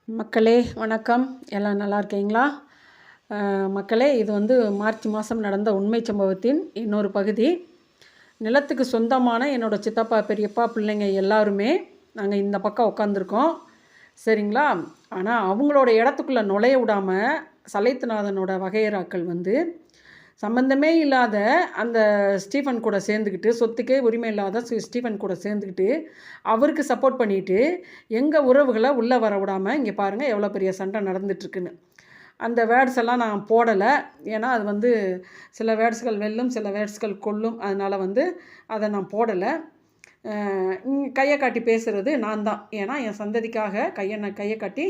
மக்களே வணக்கம். எல்லாம் நல்லா இருக்கீங்களா? மக்களே, இது மார்ச் மாதம் நடந்த உண்மை சம்பவத்தின் இன்னொரு பகுதி. நிலத்துக்கு சொந்தமான என்னோடய சித்தப்பா பெரியப்பா பிள்ளைங்க எல்லாருமே நாங்கள் இந்த பக்கம் உட்காந்துருக்கோம். சரிங்களா? ஆனால் அவங்களோட இடத்துக்குள்ளே நுழைய விடாமல் சலைத்துநாதனோட வகையறாக்கள் சம்பந்தமே இல்லாத அந்த ஸ்டீஃபன் கூட சேர்ந்துக்கிட்டு, சொத்துக்கே உரிமை இல்லாத ஸ்டீஃபன் கூட சேர்ந்துக்கிட்டு அவருக்கு சப்போர்ட் பண்ணிவிட்டு எங்கள் உறவுகளை உள்ளே வர விடாமல் இங்கே பாருங்கள் எவ்வளோ பெரிய சண்டை நடந்துட்டுருக்குன்னு. அந்த வேர்ட்ஸ் எல்லாம் நான் போடலை. ஏன்னா அது சில வேர்ட்ஸ்கள் வெல்லும், சில வேர்ட்ஸ்கள் கொல்லும். அதனால் அதை நான் போடலை. கையை காட்டி பேசுகிறது நான் தான். ஏன்னா என் சந்ததிக்காக கையை காட்டி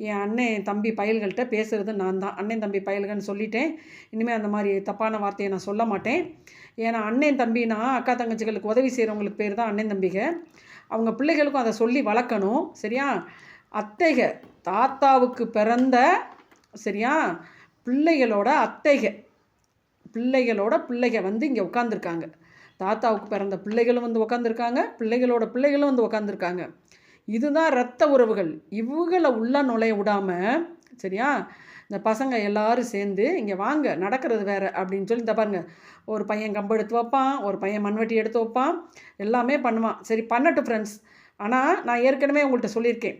என் அண்ணன் தம்பி பயல்கள்கிட்ட பேசுகிறது நான் தான். அண்ணன் தம்பி பயல்கள்னு சொல்லிட்டேன். இனிமேல் அந்த மாதிரி தப்பான வார்த்தையை நான் சொல்ல மாட்டேன். ஏன்னா அண்ணன் தம்பினா அக்கா தங்கச்சிகளுக்கு உதவி செய்கிறவங்களுக்கு பேர் தான் அண்ணன் தம்பிக. அவங்க பிள்ளைகளுக்கும் அதை சொல்லி வளர்க்கணும். சரியா? அத்தைக தாத்தாவுக்கு பிறந்த சரியா பிள்ளைகளோட அத்தைக பிள்ளைக இங்கே உட்காந்துருக்காங்க. தாத்தாவுக்கு பிறந்த பிள்ளைகளும் உட்காந்துருக்காங்க, பிள்ளைகளோட பிள்ளைகளும் உட்காந்துருக்காங்க. இதுதான் இரத்த உறவுகள். இவங்களை உள்ள நுழைய விடாமல் சரியா இந்த பசங்க எல்லாரும் சேர்ந்து இங்கே வாங்க நடக்கிறது வேறு அப்படின்னு சொல்லி இந்த பாருங்க, ஒரு பையன் கம்பு எடுத்து வைப்பான், ஒரு பையன் மண்வெட்டி எடுத்து வைப்பான், எல்லாமே பண்ணுவான். சரி பண்ணட்டும் ஃப்ரெண்ட்ஸ். ஆனால் நான் ஏற்கனவே உங்கள்கிட்ட சொல்லியிருக்கேன்,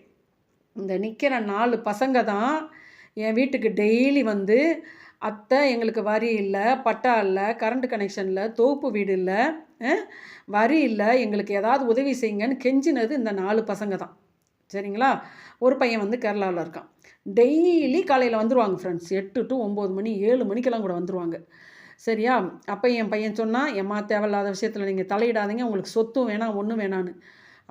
இந்த நிற்கிற 4 பசங்க தான் என் வீட்டுக்கு டெய்லி அத்தை எங்களுக்கு வரி இல்லை, பட்டா இல்லை, கரண்ட் கனெக்ஷன் இல்லை, தோப்பு வீடு இல்லை, வரி இல்லை, எங்களுக்கு ஏதாவது உதவி செய்யுங்கன்னு கெஞ்சினது இந்த 4 பசங்க தான். சரிங்களா? ஒரு பையன் கேரளாவில் இருக்கான். டெய்லி காலையில் வந்துடுவாங்க ஃப்ரெண்ட்ஸ். 8 to 9 மணி 7 மணிக்கெல்லாம் கூட வந்துடுவாங்க. சரியா? அப்போ என் பையன் சொன்னால், எம்மா தேவையில்லாத விஷயத்தில் நீங்கள் தலையிடாதீங்க, உங்களுக்கு சொத்தும் வேணாம் ஒன்றும் வேணான்னு.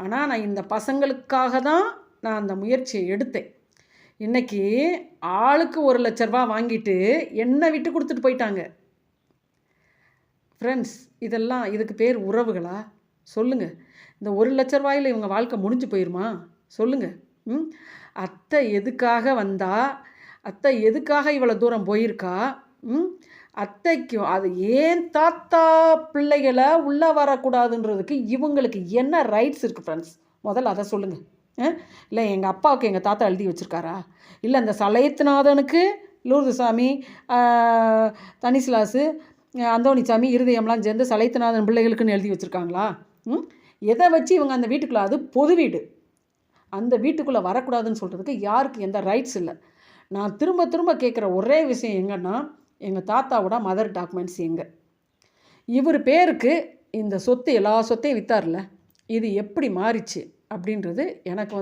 ஆனால் நான் இந்த பசங்களுக்காக தான் நான் அந்த முயற்சியை எடுத்தேன். இன்றைக்கி ஆளுக்கு 1 லட்ச ரூபா வாங்கிட்டு என்னை விட்டு கொடுத்துட்டு போயிட்டாங்க. ஃப்ரெண்ட்ஸ், இதுக்கு பேர் உறவுகளா? சொல்லுங்கள். இந்த 1 லட்ச ரூபாயில் இவங்க வாழ்க்கை முடிஞ்சு போயிருமா? சொல்லுங்கள். அத்தை எதுக்காக வந்தா? அத்தை எதுக்காக இவ்வளோ தூரம் போயிருக்கா? அத்தைக்கும் அது ஏன் தாத்தா பிள்ளைகளை உள்ளே வரக்கூடாதுன்றதுக்கு இவங்களுக்கு என்ன ரைட்ஸ் இருக்குது ஃப்ரெண்ட்ஸ்? முதல்ல அதை சொல்லுங்கள். இல்லை எங்கள் அப்பாவுக்கு எங்கள் தாத்தா எழுதி வச்சுருக்காரா? இல்லை இந்த சலைத்துநாதனுக்கு லூர்துசாமி, தனிஸ்லாஸு, அந்தோணிசாமி, இருதயம்லாம் சேர்ந்து சலைத்துநாதன் பிள்ளைகளுக்குன்னு எழுதி வச்சுருக்காங்களா? எதை வச்சு இவங்க அந்த வீட்டுக்குள்ளே, அது பொது வீடு, அந்த வீட்டுக்குள்ளே வரக்கூடாதுன்னு சொல்கிறதுக்கு யாருக்கு எந்த ரைட்ஸ் இல்லை. நான் திரும்ப திரும்ப கேட்குற ஒரே விஷயம் எங்கன்னா, எங்கள் தாத்தாவோட மதர் டாக்குமெண்ட்ஸ் எங்கே? இவர் பேருக்கு இந்த சொத்து எல்லா சொத்தையும் விற்றார்ல, இது எப்படி மாறிச்சு அப்படின்றது எனக்கு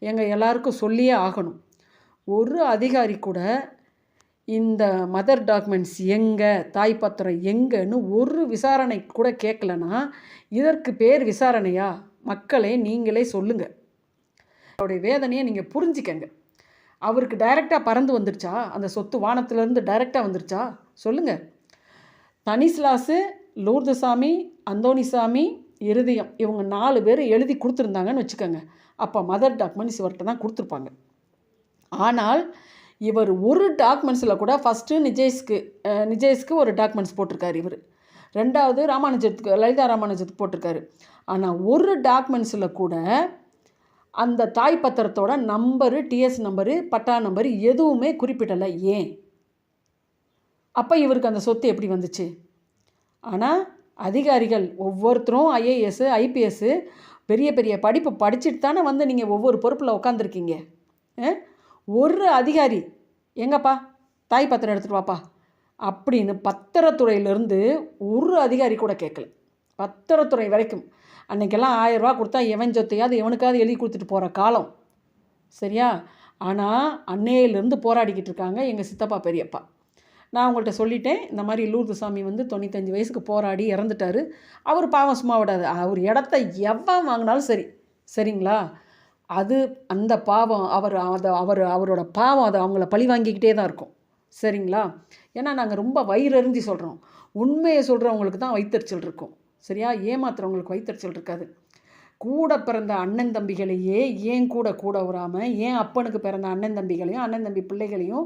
எங்கள் எல்லாருக்கும் சொல்லியே ஆகணும். ஒரு அதிகாரி கூட இந்த மதர் டாக்குமெண்ட்ஸ் எங்கே, தாய் பத்திரம் எங்கேன்னு ஒரு விசாரணை கூட கேட்கலன்னா இதற்கு பேர் விசாரணையா? மக்களே நீங்களே சொல்லுங்கள். அவருடைய வேதனையை நீங்கள் புரிஞ்சிக்கங்க. அவருக்கு டைரெக்டாக பறந்து வந்துருச்சா? அந்த சொத்து வானத்திலேருந்து டைரெக்டாக வந்துருச்சா? சொல்லுங்கள். தனிஸ்லாஸு, லூர்துசாமி, அந்தோணிசாமி, இருதயம் இவங்க 4 பேர் எழுதி கொடுத்துருந்தாங்கன்னு வச்சுக்கோங்க. அப்போ மதர் டாக்குமெண்ட்ஸ் இவர்கிட்ட தான் கொடுத்துருப்பாங்க. ஆனால் இவர் ஒரு டாக்குமெண்ட்ஸில் கூட ஃபஸ்ட்டு நிஜேஷ்க்கு ஒரு டாக்குமெண்ட்ஸ் போட்டிருக்காரு. இவர் 2வது ராமானுஜத்துக்கு, லலிதா ராமானுஜத்துக்கு போட்டிருக்காரு. ஆனால் ஒரு டாக்குமெண்ட்ஸில் கூட அந்த தாய் பத்திரத்தோட நம்பரு, டிஎஸ் நம்பரு, பட்டா நம்பரு எதுவுமே குறிப்பிடலை. ஏன்? அப்போ இவருக்கு அந்த சொத்து எப்படி வந்துச்சு? ஆனால் அதிகாரிகள் ஒவ்வொருத்தரும் ஐஏஎஸ், ஐபிஎஸ்ஸு பெரிய பெரிய படிப்பு படிச்சுட்டு தானே நீங்கள் ஒவ்வொரு பொறுப்பில் உட்காந்துருக்கீங்க. ஒரு அதிகாரி எங்கப்பா தாய் பத்திரம் எடுத்துகிட்டு வாப்பா அப்படின்னு பத்திரத்துறையிலேருந்து ஒரு அதிகாரி கூட கேட்கல. பத்திரத்துறை வரைக்கும் அன்றைக்கெல்லாம் 1000 ரூபா கொடுத்தா எவன் சொத்தையாவது எவனுக்காவது எழுதி கொடுத்துட்டு போகிற காலம். சரியா? ஆனால் அன்னையிலேருந்து போராடிக்கிட்டு இருக்காங்க எங்கள் சித்தப்பா பெரியப்பா. நான் உங்கள்கிட்ட சொல்லிட்டேன், இந்த மாதிரி லூர்துசாமி 95 வயசுக்கு போராடி இறந்துட்டார். அவர் பாவம் சும்மா விடாது. அவர் இடத்த எவன் வாங்கினாலும் சரி. சரிங்களா? அது அந்த பாவம் அவரோட பாவம் அதை அவங்கள பழி வாங்கிக்கிட்டே தான் இருக்கும். சரிங்களா? ஏன்னா நாங்கள் ரொம்ப வயிறறிஞ்சு சொல்கிறோம். உண்மையை சொல்கிறவங்களுக்கு தான் வைத்தறிச்சல் இருக்கும். சரியா? ஏமாத்துறவங்களுக்கு வைத்தறிச்சல் இருக்காது. கூட பிறந்த அண்ணன் தம்பிகளையே ஏன் கூட வராமல், ஏன் அப்பனுக்கு பிறந்த அண்ணன் தம்பிகளையும் அண்ணன் தம்பி பிள்ளைகளையும்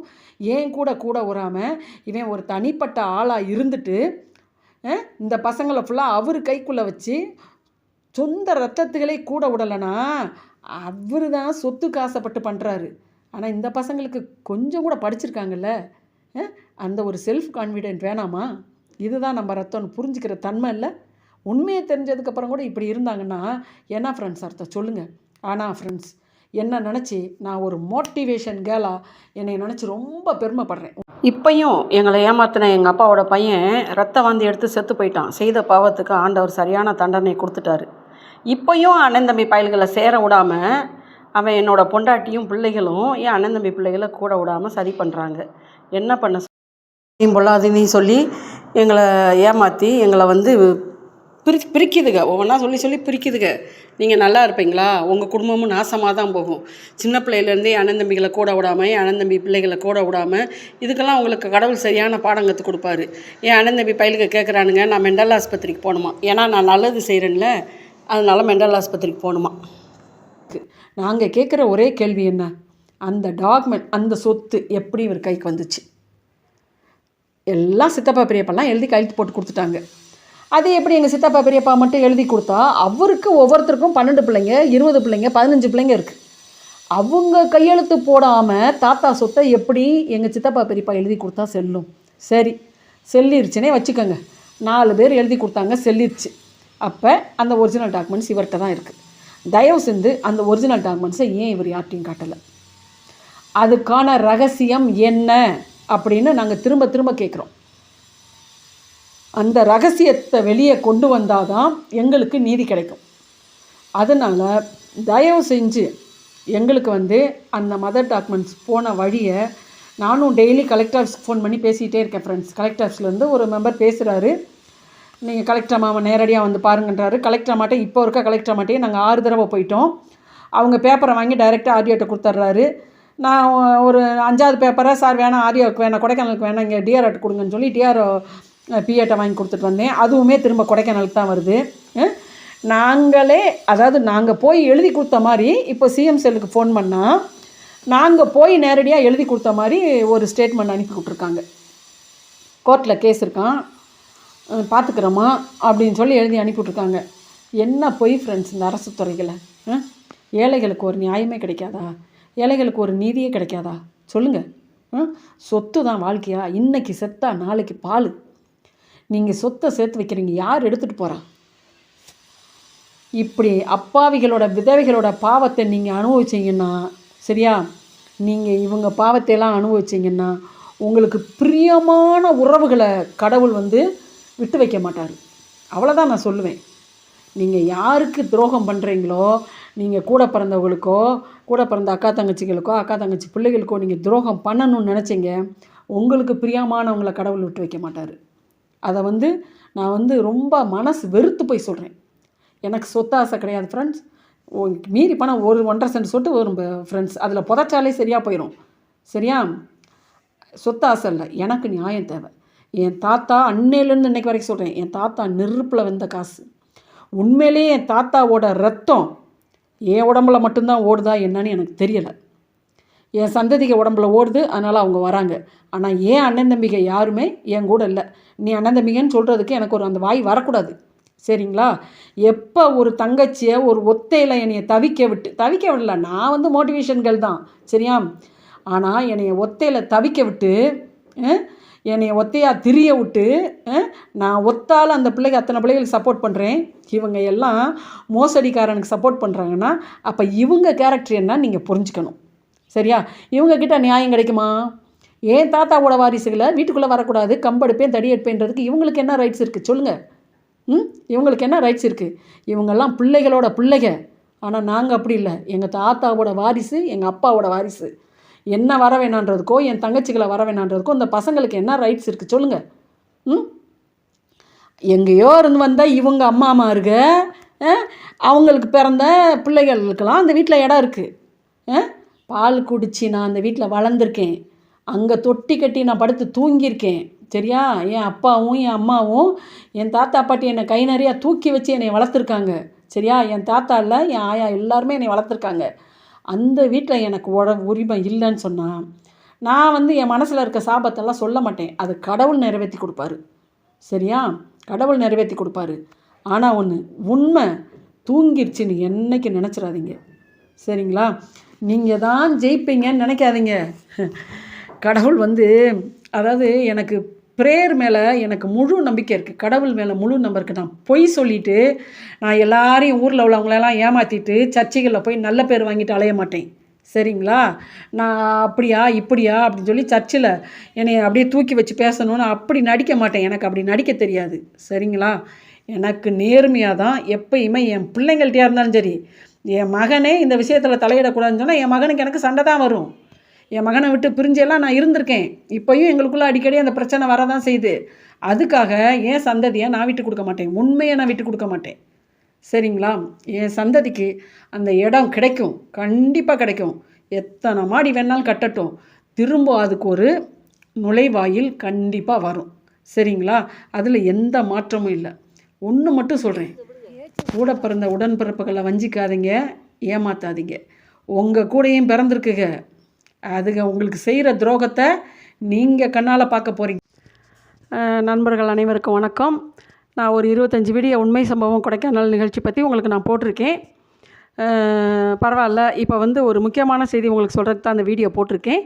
ஏன் கூட வராமல் இவன் ஒரு தனிப்பட்ட ஆளாக இருந்துட்டு இந்த பசங்களை ஃபுல்லாக அவர் கைக்குள்ளே வச்சு சொந்த ரத்தத்துகளே கூட விடலைன்னா அவர் தான் சொத்துக்கு ஆசைப்பட்டு பண்ணுறாரு. ஆனால் இந்த பசங்களுக்கு கொஞ்சம் கூட படிச்சிருக்காங்கல்ல, அந்த ஒரு செல்ஃப் கான்ஃபிடென்ட் வேணாமா? இதுதான் நம்ம ரத்தம்னு புரிஞ்சுக்கிற தன்மை இல்லை. உண்மையை தெரிஞ்சதுக்கப்புறம் கூட இப்படி இருந்தாங்கன்னா என்ன ஃப்ரெண்ட்ஸ் அர்த்தம் சொல்லுங்கள். ஆனால் ஃப்ரெண்ட்ஸ், என்ன நினச்சி நான் ஒரு மோட்டிவேஷன் கேர்ளாக என்னை நினச்சி ரொம்ப பெருமைப்படுறேன். இப்பையும் எங்களை ஏமாத்தின எங்கள் அப்பாவோட பையன் ரத்த வாந்தி எடுத்து செத்து போயிட்டான். செய்த பாவத்துக்கு ஆண்டவர் சரியான தண்டனை கொடுத்துட்டாரு. இப்போயும் அண்ணன் தம்பி பயல்களை சேர விடாமல் அவன் என்னோடய பொண்டாட்டியும் பிள்ளைகளும் என் அண்ணன் தம்பி பிள்ளைகளை கூட விடாமல் சரி பண்ணுறாங்க. என்ன பண்ண பொல்லாதுன்னு சொல்லி எங்களை ஏமாற்றி எங்களை வந்து பிரிக்குதுங்க. ஒவ்வொன்றா சொல்லி பிரிக்குதுங்க. நீங்கள் நல்லா இருப்பீங்களா? உங்கள் குடும்பமும் நாசமாக தான் போகும். சின்ன பிள்ளையிலேருந்தே அண்ணன் தம்பிகளை கூட விடாமல், அண்ணன் தம்பி பிள்ளைகளை கூட விடாமல், இதுக்கெல்லாம் உங்களுக்கு கடவுள் சரியான பாடம் கற்றுக் கொடுப்பாரு. என் அண்ணன் தம்பி பையலுக்கு கேட்குறானுங்க, நான் மெண்டல் ஆஸ்பத்திரிக்கு போகணுமா? ஏன்னா நான் நல்லது செய்கிறேன்ல, அதனால் மெண்டல் ஆஸ்பத்திரிக்கு போகணுமா? நாங்கள் கேட்குற ஒரே கேள்வி என்ன, அந்த டாக்குமெண்ட், அந்த சொத்து எப்படி இவர் கைக்கு வந்துச்சு? எல்லாம் சித்தப்பா பெரியப்பாலாம் எழுதி கையெழுத்து போட்டு கொடுத்துட்டாங்க. அது எப்படி எங்கள் சித்தப்பா பெரியப்பா மட்டும் எழுதி கொடுத்தா, அவருக்கு ஒவ்வொருத்தருக்கும் 12 பிள்ளைங்க, 20 பிள்ளைங்க, 15 பிள்ளைங்க இருக்குது. அவங்க கையெழுத்து போடாமல் தாத்தா சொத்தை எப்படி எங்கள் சித்தப்பா பெரியப்பா எழுதி கொடுத்தா செல்லும்? சரி, செல்லிருச்சுனே வச்சுக்கோங்க. 4 பேர் எழுதி கொடுத்தாங்க, செல்லிருச்சு. அப்போ அந்த ஒரிஜினல் டாக்குமெண்ட்ஸ் இவர்கிட்ட தான் இருக்குது. தயவு செஞ்சு அந்த ஒரிஜினல் டாக்குமெண்ட்ஸை ஏன் இவர் யார்ட்டையும் காட்டலை? அதுக்கான ரகசியம் என்ன அப்படின்னு நாங்கள் திரும்ப திரும்ப கேட்குறோம். அந்த ரகசியத்தை வெளியே கொண்டு வந்தால் தான் எங்களுக்கு நீதி கிடைக்கும். அதனால் தயவு செஞ்சு எங்களுக்கு வந்து அந்த மதர் டாக்குமெண்ட்ஸ் போன வழியை நானும் டெய்லி கலெக்டர் ஆஃபீஸ்க்கு ஃபோன் பண்ணி பேசிகிட்டே இருக்கேன் ஃப்ரெண்ட்ஸ். கலெக்டர் ஆஃபீஸ்லேருந்து ஒரு மெம்பர் பேசுகிறாரு, நீங்கள் கலெக்டர் அம்மாவை நேரடியாக வந்து பாருங்கன்றாரு. கலெக்டர் அம்மாட்டே இப்போ இருக்க கலெக்டர் அம்மாட்டே நாங்கள் 6 தடவை போயிட்டோம். அவங்க பேப்பரை வாங்கி டைரெக்டாக ஆர்டிஓட்ட கொடுத்துட்றாரு. நான் ஒரு 5வது பேப்பரை சார் வேணாம், ஆர்டிஓக்கு வேணாம், கொடைக்கானலுக்கு வேணாம், இங்கே டிஆர்ஓட்டு கொடுங்கன்னு சொல்லி டிஆர்ஓ பிஏட்டை வாங்கி கொடுத்துட்டு வந்தேன். அதுவுமே திரும்ப கொடைக்கானலுக்கு தான் வருது. நாங்களே, அதாவது நாங்கள் போய் எழுதி கொடுத்த மாதிரி இப்போ சிஎம் செல்லுக்கு ஃபோன் பண்ணால் நாங்கள் போய் நேரடியாக எழுதி கொடுத்த மாதிரி ஒரு ஸ்டேட்மெண்ட் அனுப்பி கொடுத்துருக்காங்க. கோர்ட்டில் கேஸ் இருக்கான், பார்த்துக்கிறோமா அப்படின்னு சொல்லி எழுதி அனுப்பிவிட்ருக்காங்க. என்ன போய் ஃப்ரெண்ட்ஸ் இந்த அரசு துறைகளை? ஏழைகளுக்கு ஒரு நியாயமே கிடைக்காதா? ஏழைகளுக்கு ஒரு நீதியே கிடைக்காதா? சொல்லுங்கள். சொத்து தான் வாழ்க்கையா? இன்றைக்கி செத்தா நாளைக்கு பால். நீங்கள் சொத்தை சேர்த்து வைக்கிறீங்க, யார் எடுத்துகிட்டு போகிறா? இப்படி அப்பாவிகளோட விதவைகளோட பாவத்தை நீங்கள் அனுபவிச்சிங்கன்னா, சரியா, நீங்கள் இவங்க பாவத்தையெல்லாம் அனுபவிச்சிங்கன்னா உங்களுக்கு பிரியமான உறவுகளை கடவுள் வந்து விட்டு வைக்க மாட்டார். அவ்வளோதான் நான் சொல்லுவேன். நீங்கள் யாருக்கு துரோகம் பண்ணுறீங்களோ, நீங்கள் கூட பிறந்தவங்களுக்கோ, கூட பிறந்த அக்கா தங்கச்சிகளுக்கோ, அக்கா தங்கச்சி பிள்ளைகளுக்கோ நீங்கள் துரோகம் பண்ணணும்னு நினச்சிங்க, உங்களுக்கு பிரியமானவங்களை கடவுள் விட்டு வைக்க மாட்டார். அதை வந்து நான் வந்து ரொம்ப மனசு வெறுத்து போய் சொல்கிறேன். எனக்கு சொத்தாசை கிடையாது ஃப்ரெண்ட்ஸ். மீறி பணம் 1.5 சென்ட் சொட்டு வரும் ஃப்ரெண்ட்ஸ், அதில் புதைச்சாலே சரியாக போயிடும். சரியா? சொத்தாசை இல்லை, எனக்கு நியாயம் தேவை. என் தாத்தா அன்னையிலேருந்து இன்றைக்கு வரைக்கும் சொல்கிறேன், என் தாத்தா நெருப்பில் வந்த காசு. உண்மையிலேயே என் தாத்தாவோட ரத்தம் என் உடம்புல மட்டும்தான் ஓடுதா என்னன்னு எனக்கு தெரியலை. என் சந்ததிக உடம்புல ஓடுது, அதனால் அவங்க வராங்க. ஆனால் ஏன் அண்ணன் தம்பிங்க யாருமே என் கூட இல்லை. நீ அண்ணன் தம்பிங்கன்னு சொல்கிறதுக்கு எனக்கு ஒரு அந்த வாய் வரக்கூடாது. சரிங்களா? எப்போ ஒரு தங்கச்சியை ஒரு ஒத்தையில் என்னையை தவிக்க விடல, நான் வந்து மோட்டிவேஷன்கள் தான், சரியா? ஆனால் என்னைய ஒத்தையில் தவிக்க விட்டு, என்னைய ஒத்தையாக திரிய விட்டு, நான் ஒத்தால் அந்த பிள்ளைங்க அத்தனை பிள்ளைகளுக்கு சப்போர்ட் பண்ணுறேன். இவங்க எல்லாம் மோசடிக்காரனுக்கு சப்போர்ட் பண்ணுறாங்கன்னா அப்போ இவங்க கேரக்டர் என்ன நீங்கள் புரிஞ்சுக்கணும். சரியா? இவங்கக்கிட்ட நியாயம் கிடைக்குமா? ஏன் தாத்தாவோட வாரிசுகளை வீட்டுக்குள்ளே வரக்கூடாது, கம்பெடுப்பேன் தடி எடுப்பேன்றதுக்கு இவங்களுக்கு என்ன ரைட்ஸ் இருக்குது சொல்லுங்கள்? இவங்களுக்கு என்ன ரைட்ஸ் இருக்குது? இவங்கெல்லாம் பிள்ளைகளோட பிள்ளைங்க. ஆனால் நாங்கள் அப்படி இல்லை. எங்கள் தாத்தாவோட வாரிசு, எங்கள் அப்பாவோட வாரிசு. என்ன வர வேணான்றதுக்கோ, என் தங்கச்சிகளை வர வேணான்றதுக்கோ இந்த பசங்களுக்கு என்ன ரைட்ஸ் இருக்குது சொல்லுங்கள்? எங்கேயோ இருந்து வந்தால் இவங்க அம்மா இருக்க அவங்களுக்கு பிறந்த பிள்ளைகளுக்கெல்லாம் அந்த வீட்டில் இடம் இருக்குது. பால் குடித்து நான் அந்த வீட்டில் வளர்ந்துருக்கேன். அங்கே தொட்டி கட்டி நான் படுத்து தூங்கியிருக்கேன். சரியா? என் அப்பாவும் என் அம்மாவும் என் தாத்தா பாட்டி என்னை கை நிறையா தூக்கி வச்சு என்னை வளர்த்துருக்காங்க. சரியா? என் தாத்தா இல்லை, என் ஆயா எல்லாருமே என்னை வளர்த்துருக்காங்க. அந்த வீட்டில் எனக்கு உரிமை இல்லைன்னு சொன்னால் நான் வந்து என் மனசில் இருக்க சாபத்தெல்லாம் சொல்ல மாட்டேன். அது கடவுள் நிறைவேற்றி கொடுப்பாரு. சரியா? கடவுள் நிறைவேற்றி கொடுப்பாரு. ஆனால் ஒன்று, உண்மை தூங்கிருச்சுன்னு என்னைக்கு நினச்சிடாதீங்க. சரிங்களா? நீங்கள் தான் ஜெயிப்பீங்கன்னு நினைக்காதீங்க. கடவுள் வந்து அதாவது எனக்கு ப்ரேயர் மேலே எனக்கு முழு நம்பிக்கை இருக்குது. கடவுள் மேலே முழு நம்பிக்கை இருக்குது. நான் பொய் சொல்லிவிட்டு நான் எல்லாரையும் ஊரில் உள்ளவங்களெல்லாம் ஏமாற்றிட்டு சர்ச்சைகளில் போய் நல்ல பேர் வாங்கிட்டு அலைய மாட்டேன். சரிங்களா? நான் அப்படியா இப்படியா அப்படின்னு சொல்லி சர்ச்சில் என்னை அப்படியே தூக்கி வச்சு பேசணும்னு அப்படி நடிக்க மாட்டேன். எனக்கு அப்படி நடிக்க தெரியாது. சரிங்களா? எனக்கு நேர்மையாக தான் எப்பயுமே என் பிள்ளைங்கள்ட்டையாக இருந்தாலும் சரி, என் மகனே இந்த விஷயத்தில் தலையிடக்கூடாதுன்னு சொன்னால் என் மகனுக்கு எனக்கு சண்டை தான் வரும். என் மகனை விட்டு பிரிஞ்செல்லாம் நான் இருந்திருக்கேன். இப்போயும் எங்களுக்குள்ளே அடிக்கடி அந்த பிரச்சனை வரதான் செய்யுது. அதுக்காக என் சந்ததியை நான் விட்டு கொடுக்க மாட்டேன். உண்மையை நான் விட்டு கொடுக்க மாட்டேன். சரிங்களா? என் சந்ததிக்கு அந்த இடம் கிடைக்கும், கண்டிப்பாக கிடைக்கும். எத்தனை மாடி வேணாலும் கட்டட்டும், திரும்ப அதுக்கு ஒரு நுழைவாயில் கண்டிப்பாக வரும். சரிங்களா? அதில் எந்த மாற்றமும் இல்லை. ஒன்று மட்டும் சொல்கிறேன், கூட பிறந்த உடன்பிறப்புகளை வஞ்சிக்காதீங்க, ஏமாத்தாதீங்க. உங்கள் கூடயும் பிறந்திருக்குங்க, அதுங்க உங்களுக்கு செய்கிற துரோகத்தை நீங்கள் கண்ணால் பார்க்க போகிறீங்க. நண்பர்கள் அனைவருக்கும் வணக்கம். நான் ஒரு 25 வீடியோ உண்மை சம்பவம் கொடைக்கானல் நிகழ்ச்சி பற்றி உங்களுக்கு நான் போட்டிருக்கேன். பரவாயில்ல, இப்போ வந்து ஒரு முக்கியமான செய்தி உங்களுக்கு சொல்கிறதுக்கு தான் அந்த வீடியோ போட்டிருக்கேன்.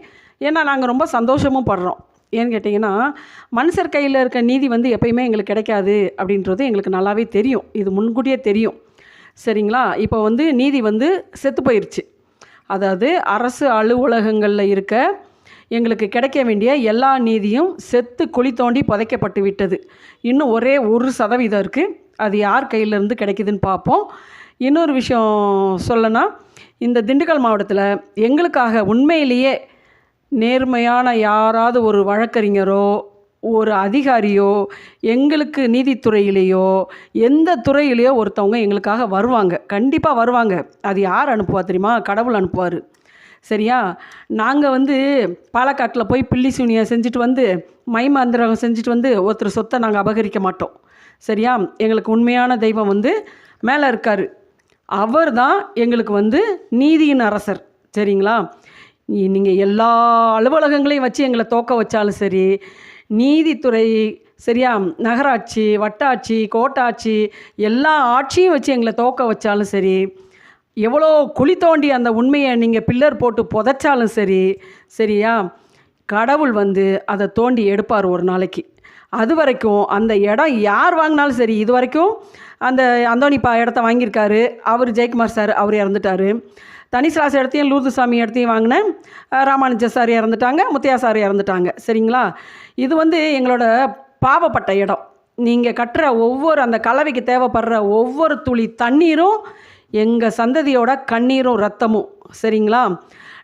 ஏன்னா நாங்கள் ரொம்ப சந்தோஷமும் படுறோம். ஏன்னு கேட்டிங்கன்னா, மனுஷர் கையில் இருக்க நீதி வந்து எப்பயுமே எங்களுக்கு கிடைக்காது அப்படின்றது எங்களுக்கு நல்லாவே தெரியும். இது முன்கூட்டியே தெரியும். சரிங்களா? இப்போ வந்து நீதி வந்து செத்து போயிடுச்சு. அதாவது அரசு அலுவலகங்களில் இருக்க எங்களுக்கு கிடைக்க வேண்டிய எல்லா நீதியும் செத்து குழி தோண்டி புதைக்கப்பட்டு விட்டது. இன்னும் ஒரே 1% இருக்குது. அது யார் கையிலேருந்து கிடைக்குதுன்னு பார்ப்போம். இன்னொரு விஷயம் சொல்லனா, இந்த திண்டுக்கல் மாவட்டத்தில் எங்களுக்காக உண்மையிலேயே நேர்மையான யாராவது ஒரு வழக்கறிஞரோ ஒரு அதிகாரியோ எங்களுக்கு நீதித்துறையிலேயோ எந்த துறையிலையோ ஒருத்தவங்க எங்களுக்காக வருவாங்க, கண்டிப்பாக வருவாங்க. அது யார் அனுப்புவா தெரியுமா? கடவுள் அனுப்புவார். சரியா? நாங்கள் வந்து பாலக்காட்டில் போய் பில்லி சூனியம் செஞ்சுட்டு வந்து மைமந்திரகம் செஞ்சுட்டு வந்து ஒருத்தர் சொத்தை நாங்கள் அபகரிக்க மாட்டோம். சரியா? எங்களுக்கு உண்மையான தெய்வம் வந்து மேலே இருக்கார். அவர் தான் எங்களுக்கு வந்து நீதியின் அரசர். சரிங்களா? நீங்கள் எல்லா அலுவலகங்களையும் வச்சு எங்களை தோக்க வச்சாலும் சரி, நீதித்துறை, சரியா, நகராட்சி, வட்டாட்சி, கோட்டாட்சி, எல்லா ஆட்சியும் வச்சு எங்களை தோக்க வச்சாலும் சரி, எவ்வளோ குழி தோண்டி அந்த உண்மையை நீங்கள் பில்லர் போட்டு புதைச்சாலும் சரி, சரியா, கடவுள் வந்து அதை தோண்டி எடுப்பார் ஒரு நாளைக்கு. அது வரைக்கும் அந்த இடம் யார் வாங்கினாலும் சரி, இது வரைக்கும் அந்த அந்தோணிப்பா இடத்த வாங்கியிருக்காரு அவர், ஜெயக்குமார் சார், அவர் இறந்துட்டார். தனிசிலாஸ் இடத்தையும் லூர்துசாமி இடத்தையும் வாங்கின ராமானுஜ சார் இறந்துட்டாங்க, முத்தையா சார் இறந்துட்டாங்க. சரிங்களா? இது வந்து எங்களோட பாவப்பட்ட இடம். நீங்கள் கட்டுற ஒவ்வொரு அந்த கலவைக்கு தேவைப்படுற ஒவ்வொரு துளி தண்ணீரும் எங்கள் சந்ததியோட கண்ணீரும் ரத்தமும். சரிங்களா?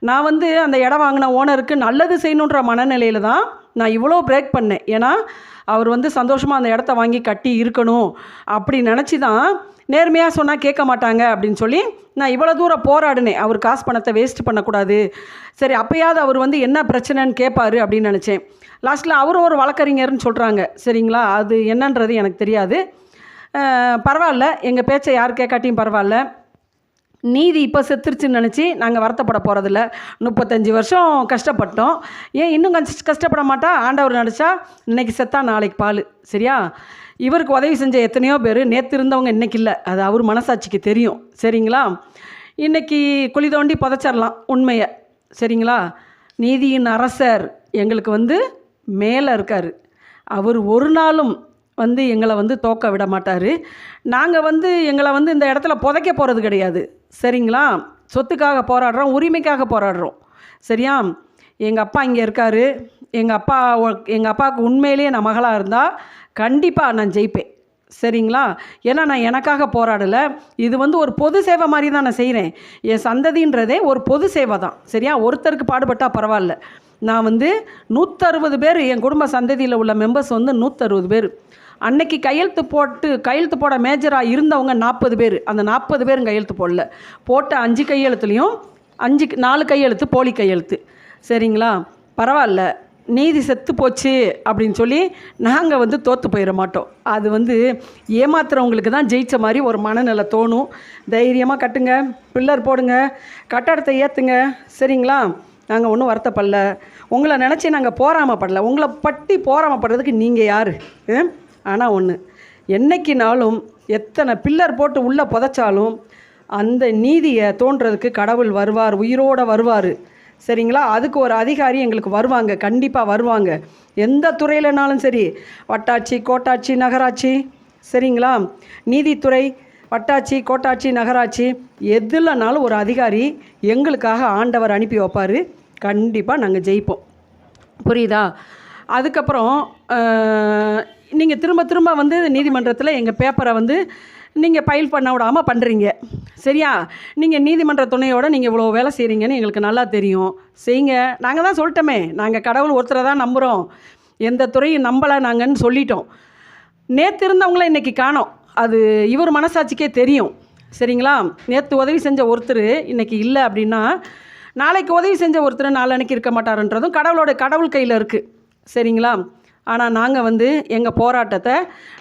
நான் வந்து அந்த இடம் வாங்கின ஓனருக்கு நல்லது செய்யணுன்ற மனநிலையில் தான் நான் இவ்வளோ பிரேக் பண்ணேன். ஏன்னா அவர் வந்து சந்தோஷமாக அந்த இடத்த வாங்கி கட்டி இருக்கணும் அப்படி நினச்சி தான், நேர்மையாக சொன்னால் கேட்க மாட்டாங்க அப்படின்னு சொல்லி நான் இவ்வளோ தூரம் போராடினேன். அவர் காசு பணத்தை வேஸ்ட் பண்ணக்கூடாது, சரி அப்போயாவது அவர் வந்து என்ன பிரச்சனைன்னு கேட்பார் அப்படின்னு நினச்சேன். லாஸ்ட்டில் அவரும் ஒரு வழக்கறிஞர்னு சொல்கிறாங்க. சரிங்களா? அது என்னன்றது எனக்கு தெரியாது. பரவாயில்ல, எங்கள் பேச்சை யார் கேட்காட்டியும் பரவாயில்ல. நீதி இப்போ செத்துருச்சுன்னு நினச்சி நாங்கள் வருத்தப்பட போகிறதில்ல. 35 வருஷம் கஷ்டப்பட்டோம், ஏன் இன்னும் கஷ்டப்பட மாட்டா? ஆண்டவர் நடிச்சா இன்றைக்கி செத்தா நாளைக்கு பால். சரியா? இவருக்கு உதவி செஞ்ச எத்தனையோ பேர் நேற்று இருந்தவங்க இன்றைக்கி இல்லை, அது அவர் மனசாட்சிக்கு தெரியும். சரிங்களா? இன்றைக்கி குழி தோண்டி புதைச்சிடலாம் உண்மையை. சரிங்களா? நீதியின் அரசர் எங்களுக்கு வந்து மேலே இருக்கார். அவர் ஒரு நாளும் வந்து எங்களை வந்து தோக்க விட மாட்டார். நாங்கள் வந்து எங்களை வந்து இந்த இடத்துல புதைக்க போகிறது கிடையாது. சரிங்களா? சொத்துக்காக போராடுறோம், உரிமைக்காக போராடுறோம். சரியா? எங்கள் அப்பா இங்கே இருக்கார். எங்கள் அப்பாவுக்கு உண்மையிலேயே நான் மகளாக இருந்தால் கண்டிப்பாக நான் ஜெயிப்பேன். சரிங்களா? ஏன்னா நான் எனக்காக போராடலை. இது வந்து ஒரு பொது சேவை மாதிரி தான் நான் செய்கிறேன். என் சந்ததின்றதே ஒரு பொது சேவை தான். சரியா? ஒருத்தருக்கு பாடுபட்டால் பரவாயில்ல. நான் வந்து 160 பேர், என் குடும்ப சந்ததியில் உள்ள மெம்பர்ஸ் வந்து 160 பேர். அன்னைக்கு கையெழுத்து போட மேஜராக இருந்தவங்க 40 பேர். அந்த 40 பேரும் கையெழுத்து போடல. போட்ட 5 கையெழுத்துலேயும் 4 கையெழுத்து போலி கையெழுத்து. சரிங்களா? பரவாயில்ல, நீதி செத்து போச்சு அப்படின்னு சொல்லி நாங்கள் வந்து தோற்று போயிட மாட்டோம். அது வந்து ஏமாத்துறவங்களுக்கு தான் ஜெயித்த மாதிரி ஒரு மனநிலை தோணும். தைரியமாக கட்டுங்க, பில்லர் போடுங்க, கட்டடத்தை ஏற்றுங்க. சரிங்களா? நாங்கள் ஒன்றும் வருத்தப்படல, உங்களை நினச்சி நாங்கள் போராமப்படலை. உங்களை பற்றி போராமப்படுறதுக்கு நீங்கள் யார்? ஆனால் ஒன்று, என்றைக்கினாலும் எத்தனை பில்லர் போட்டு உள்ளே புதைச்சாலும் அந்த நீதியை தோன்றதுக்கு கடவுள் வருவார், உயிரோடு வருவார். சரிங்களா? அதுக்கு ஒரு அதிகாரி எங்களுக்கு வருவாங்க, கண்டிப்பாக வருவாங்க. எந்த துறையிலனாலும் சரி, வட்டாட்சி, கோட்டாட்சி, நகராட்சி, சரிங்களா, நீதித்துறை, வட்டாட்சி, கோட்டாட்சி, நகராட்சி, எதுலனாலும் ஒரு அதிகாரி எங்களுக்காக ஆண்டவர் அனுப்பி வைப்பார். கண்டிப்பாக நாங்கள் ஜெயிப்போம். புரியுதா? அதுக்கப்புறம் நீங்கள் திரும்ப திரும்ப வந்து நீதிமன்றத்தில் எங்கள் பேப்பரை வந்து நீங்கள் ஃபைல் பண்ண விடாமல் பண்ணுறீங்க. சரியா? நீங்கள் நீதிமன்ற துணையோடு நீங்கள் இவ்வளோ வேலை செய்கிறீங்கன்னு எங்களுக்கு நல்லா தெரியும். செய்யுங்க. நாங்கள் தான் சொல்லிட்டோமே, நாங்கள் கடவுள் ஒருத்தரை தான் நம்புகிறோம், எந்த துறையும் நம்பலை நாங்கன்னு சொல்லிட்டோம். நேற்று இருந்தவங்கள இன்றைக்கி காணோம். அது இவர் மனசாட்சிக்கே தெரியும். சரிங்களா? நேற்று உதவி செஞ்ச ஒருத்தர் இன்றைக்கி இல்லை அப்படின்னா, நாளைக்கு உதவி செஞ்ச ஒருத்தர் நாளன்னைக்கு இருக்க மாட்டாருன்றதும் கடவுள் கையில் இருக்குது. சரிங்களா? ஆனால் நாங்கள் வந்து எங்கள் போராட்டத்தை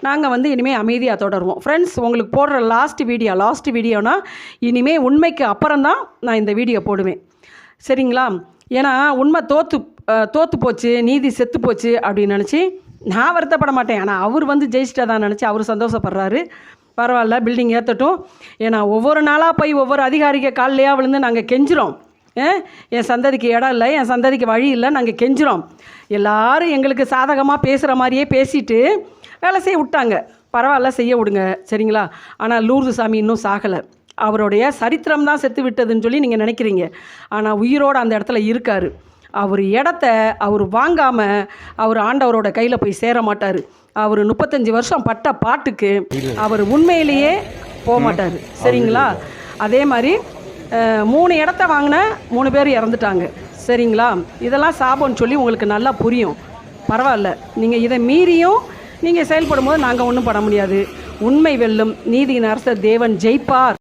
நாங்கள் வந்து இனிமேல் அமைதியாக தொடருவோம். ஃப்ரெண்ட்ஸ், உங்களுக்கு போடுற லாஸ்ட் வீடியோனா இனிமேல் உண்மைக்கு அப்புறம்தான் நான் இந்த வீடியோ போடுவேன். சரிங்களா? ஏன்னா உண்மை தோற்று போச்சு, நீதி செத்து போச்சு அப்படின்னு நினச்சி நான் வருத்தப்பட மாட்டேன். ஆனால் அவர் வந்து ஜெயிச்சிட்டா தான் நினச்சி அவர் சந்தோஷப்படுறாரு. பரவாயில்ல, பில்டிங் ஏற்றட்டும். ஏன்னா ஒவ்வொரு நாளாக போய் ஒவ்வொரு அதிகாரிக காலையாக விழுந்து நாங்கள் கெஞ்சிரோம். என் சந்ததிக்கு இடம் இல்லை, என் சந்ததிக்கு வழி இல்லை, நாங்கள் கெஞ்சிரோம். எல்லோரும் எங்களுக்கு சாதகமாக பேசுகிற மாதிரியே பேசிட்டு வேலை செய்ய விட்டாங்க. பரவாயில்ல, செய்ய விடுங்க. சரிங்களா? ஆனால் லூர்து சாமி இன்னும் சாகலை. அவருடைய சரித்திரம் தான் செத்து விட்டதுன்னு சொல்லி நீங்கள் நினைக்கிறீங்க. ஆனால் உயிரோடு அந்த இடத்துல இருக்கார். அவர் இடத்த அவர் வாங்காமல் அவர் ஆண்டவரோட கையில் போய் சேர மாட்டார். அவர் 35 வருஷம் பட்ட பாட்டுக்கு அவர் உண்மையிலேயே போக மாட்டார். சரிங்களா? அதே மாதிரி 3 இடத்த வாங்கின 3 பேர் இறந்துட்டாங்க. சரிங்களா? இதெல்லாம் சாபம்னு சொல்லி உங்களுக்கு நல்லா புரியும். பரவாயில்ல, நீங்கள் இதை மீறியும் நீங்கள் செயல்படும் போது நாங்கள் ஒன்றும் பண்ண முடியாது. உண்மை வெல்லும், நீதியின் அரசர் தேவன் ஜெயிப்பார்.